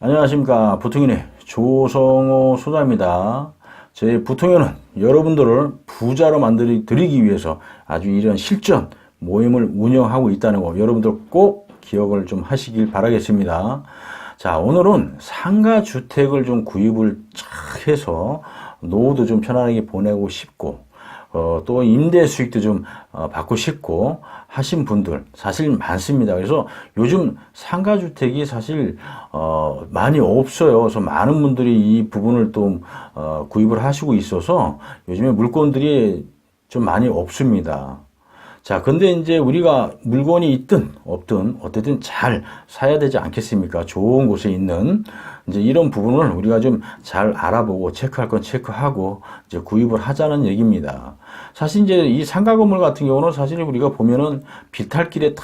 안녕하십니까. 부통인의 조성호 소장입니다. 제 부통인은 여러분들을 부자로 만들기 위해서 아주 이런 실전 모임을 운영하고 있다는 거 여러분들 꼭 기억을 좀 하시길 바라겠습니다. 자, 오늘은 상가주택을 좀 구입을 쫙 해서 노후도 좀 편안하게 보내고 싶고 또 임대 수익도 좀 받고 싶고 하신 분들 사실 많습니다. 그래서 요즘 상가주택이 사실 많이 없어요. 그래서 많은 분들이 이 부분을 또 구입을 하시고 있어서 요즘에 물건들이 좀 많이 없습니다. 자, 근데 이제 우리가 물건이 있든 없든 어쨌든 잘 사야 되지 않겠습니까? 좋은 곳에 있는 이제 이런 부분을 우리가 좀 잘 알아보고 체크할 건 체크하고 이제 구입을 하자는 얘기입니다. 사실 이제 이 상가 건물 같은 경우는 사실 우리가 보면은 비탈길에 다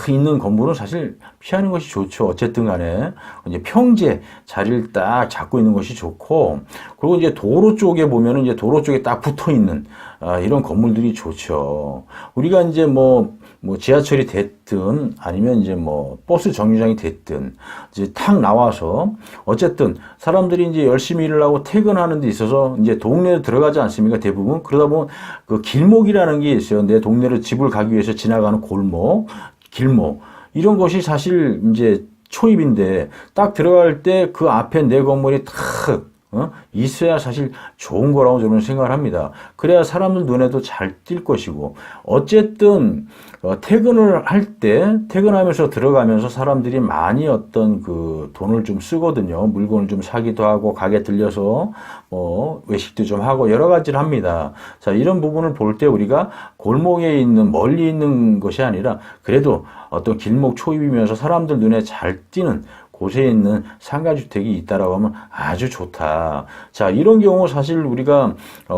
있는 건물은 사실 피하는 것이 좋죠. 어쨌든 간에 이제 평지에 자리를 딱 잡고 있는 것이 좋고, 그리고 이제 도로 쪽에 보면은 이제 도로 쪽에 딱 붙어 있는 이런 건물들이 좋죠. 우리가 이제 뭐 지하철이 됐든 아니면 이제 뭐 버스 정류장이 됐든 이제 탁 나와서 어쨌든 사람들이 이제 열심히 일을 하고 퇴근하는 데 있어서 이제 동네에 들어가지 않습니까? 대부분. 그러다 보면 그 길목이라는 게 있어요. 내 동네로 집을 가기 위해서 지나가는 골목, 길목. 이런 것이 사실 이제 초입인데 딱 들어갈 때 그 앞에 내 건물이 탁 있어야 사실 좋은 거라고 저는 생각을 합니다. 그래야 사람들 눈에도 잘 띌 것이고, 어쨌든 퇴근을 할 때 퇴근하면서 들어가면서 사람들이 많이 어떤 그 돈을 좀 쓰거든요. 물건을 좀 사기도 하고 가게 들려서 외식도 좀 하고 여러 가지를 합니다. 자, 이런 부분을 볼 때 우리가 골목에 있는 멀리 있는 것이 아니라 그래도 어떤 길목 초입이면서 사람들 눈에 잘 띄는 곳에 있는 상가주택이 있다라고 하면 아주 좋다. 자, 이런 경우 사실 우리가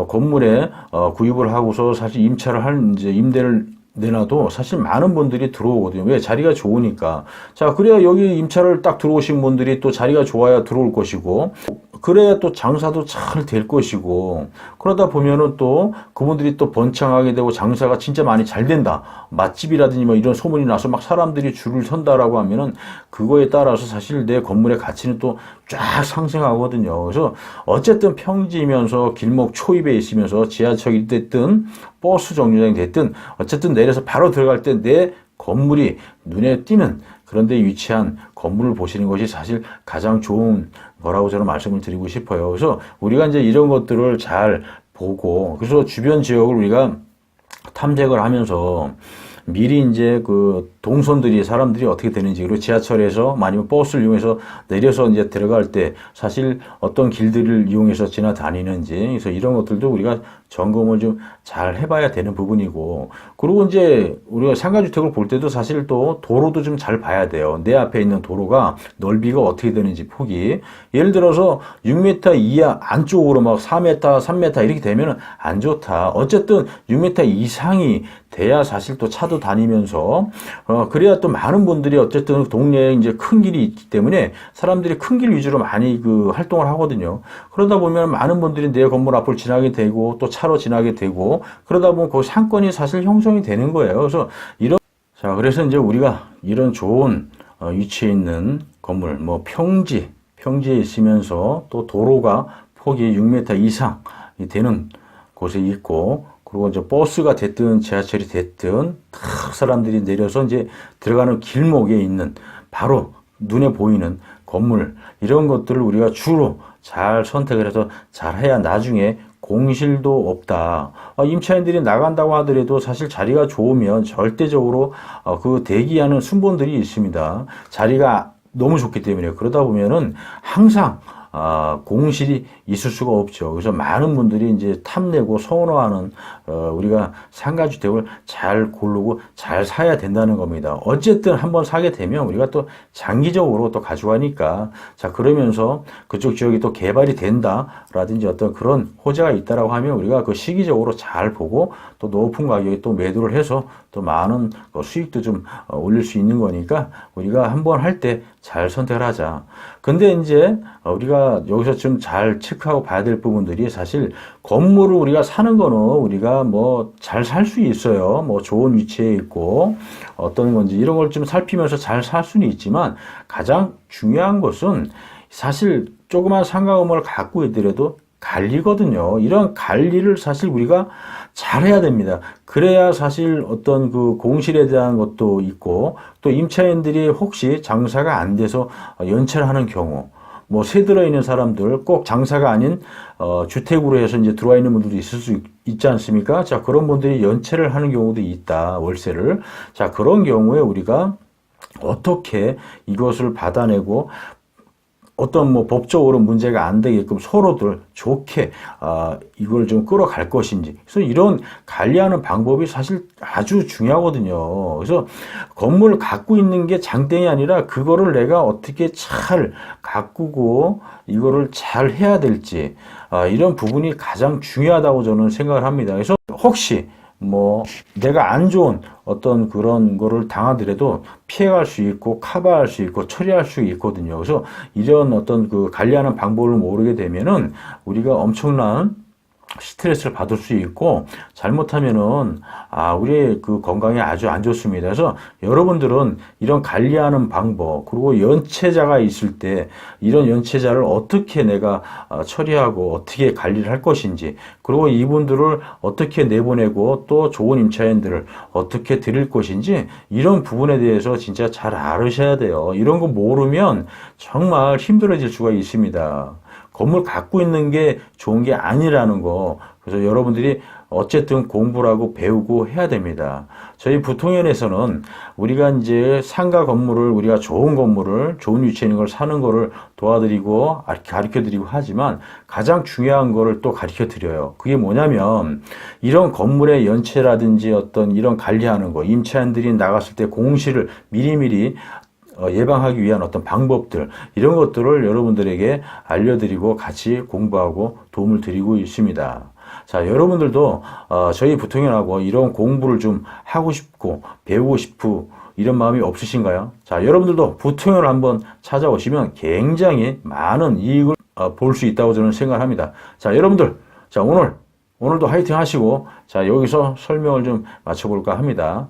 건물에 구입을 하고서 사실 임차를 이제 임대를 내놔도 사실 많은 분들이 들어오거든요. 왜? 자리가 좋으니까. 자, 그래야 여기 임차를 딱 들어오신 분들이 또 자리가 좋아야 들어올 것이고, 그래야 또 장사도 잘 될 것이고, 그러다 보면은 또 그분들이 또 번창하게 되고 장사가 진짜 많이 잘 된다. 맛집이라든지 뭐 이런 소문이 나서 막 사람들이 줄을 선다라고 하면은 그거에 따라서 사실 내 건물의 가치는 또 쫙 상승하거든요. 그래서 어쨌든 평지이면서 길목 초입에 있으면서 지하철이 됐든 버스 정류장이 됐든 어쨌든 내려서 바로 들어갈 때 내 건물이 눈에 띄는 그런 데 위치한 건물을 보시는 것이 사실 가장 좋은 거라고 저는 말씀을 드리고 싶어요. 그래서 우리가 이제 이런 것들을 잘 보고, 그래서 주변 지역을 우리가 탐색을 하면서 미리 이제 그 동선들이 사람들이 어떻게 되는지, 그리고 지하철에서 아니면 버스를 이용해서 내려서 이제 들어갈 때 사실 어떤 길들을 이용해서 지나다니는지, 그래서 이런 것들도 우리가 점검을 좀 잘 해봐야 되는 부분이고, 그리고 이제 우리가 상가주택을 볼 때도 사실 또 도로도 좀 잘 봐야 돼요. 내 앞에 있는 도로가 넓이가 어떻게 되는지 폭이. 예를 들어서 6m 이하 안쪽으로 막 4m, 3m 이렇게 되면 안 좋다. 어쨌든 6m 이상이 돼야 사실 또 차도 다니면서 그래야 또 많은 분들이 어쨌든 동네에 이제 큰 길이 있기 때문에 사람들이 큰 길 위주로 많이 그 활동을 하거든요. 그러다 보면 많은 분들이 내 건물 앞을 지나게 되고 또 차로 지나게 되고, 그러다 보면 그 상권이 사실 형성이 되는 거예요. 그래서 그래서 이제 우리가 이런 좋은 위치에 있는 건물, 뭐 평지에 있으면서 또 도로가 폭이 6m 이상 되는 곳에 있고, 그리고 이제 버스가 됐든 지하철이 됐든 탁 사람들이 내려서 이제 들어가는 길목에 있는 바로 눈에 보이는 건물, 이런 것들을 우리가 주로 잘 선택을 해서 잘 해야 나중에 공실도 없다. 임차인들이 나간다고 하더라도 사실 자리가 좋으면 절대적으로 그 대기하는 순번들이 있습니다. 자리가 너무 좋기 때문에. 그러다 보면은 항상 공실이 있을 수가 없죠. 그래서 많은 분들이 이제 탐내고 선호하는 우리가 상가주택을 잘 고르고 잘 사야 된다는 겁니다. 어쨌든 한번 사게 되면 우리가 또 장기적으로 또 가져가니까, 자, 그러면서 그쪽 지역이 또 개발이 된다라든지 어떤 그런 호재가 있다라고 하면 우리가 그 시기적으로 잘 보고 또 높은 가격에 또 매도를 해서 또 많은 수익도 좀 올릴 수 있는 거니까 우리가 한번 할 때 잘 선택을 하자. 근데 이제 우리가 여기서 좀 잘 체크하고 봐야 될 부분들이, 사실 건물을 우리가 사는 거는 우리가 뭐 잘 살 수 있어요. 뭐 좋은 위치에 있고 어떤 건지 이런 걸 좀 살피면서 잘 살 수는 있지만, 가장 중요한 것은 사실 조그만 상가 건물을 갖고 있더라도 관리거든요. 이런 관리를 사실 우리가 잘해야 됩니다. 그래야 사실 어떤 그 공실에 대한 것도 있고, 또 임차인들이 혹시 장사가 안 돼서 연체를 하는 경우, 뭐 새 들어 있는 사람들, 꼭 장사가 아닌 주택으로 해서 이제 들어와 있는 분들도 있을 수 있지 않습니까? 자, 그런 분들이 연체를 하는 경우도 있다, 월세를. 자, 그런 경우에 우리가 어떻게 이것을 받아내고 어떤 뭐 법적으로 문제가 안 되게끔 서로들 좋게 이걸 좀 끌어갈 것인지. 그래서 이런 관리하는 방법이 사실 아주 중요하거든요. 그래서 건물을 갖고 있는 게 장땡이 아니라 그거를 내가 어떻게 잘 가꾸고 이거를 잘 해야 될지, 이런 부분이 가장 중요하다고 저는 생각을 합니다. 그래서 혹시 뭐 내가 안 좋은 어떤 그런 거를 당하더라도 피해갈 수 있고 커버할 수 있고 처리할 수 있거든요. 그래서 이런 어떤 그 관리하는 방법을 모르게 되면은 우리가 엄청난 스트레스를 받을 수 있고, 잘못하면은 우리의 그 건강에 아주 안 좋습니다. 그래서 여러분들은 이런 관리하는 방법, 그리고 연체자가 있을 때 이런 연체자를 어떻게 내가 처리하고 어떻게 관리를 할 것인지, 그리고 이분들을 어떻게 내보내고 또 좋은 임차인들을 어떻게 드릴 것인지, 이런 부분에 대해서 진짜 잘 알으셔야 돼요. 이런 거 모르면 정말 힘들어질 수가 있습니다. 건물 갖고 있는 게 좋은 게 아니라는 거. 그래서 여러분들이 어쨌든 공부를 하고 배우고 해야 됩니다. 저희 부통연에서는 우리가 이제 상가 건물을, 우리가 좋은 건물을, 좋은 위치에 있는 걸 사는 거를 도와드리고 가르쳐 드리고 하지만, 가장 중요한 거를 또 가르쳐 드려요. 그게 뭐냐면, 이런 건물의 연체라든지 어떤 이런 관리하는 거, 임차인들이 나갔을 때 공실을 미리미리 예방하기 위한 어떤 방법들, 이런 것들을 여러분들에게 알려드리고 같이 공부하고 도움을 드리고 있습니다. 자, 여러분들도 저희 부통연하고 이런 공부를 좀 하고 싶고 배우고 싶고 이런 마음이 없으신가요? 자, 여러분들도 부통연을 한번 찾아오시면 굉장히 많은 이익을 볼 수 있다고 저는 생각합니다. 자, 여러분들, 자, 오늘도 화이팅 하시고, 자, 여기서 설명을 좀 마쳐볼까 합니다.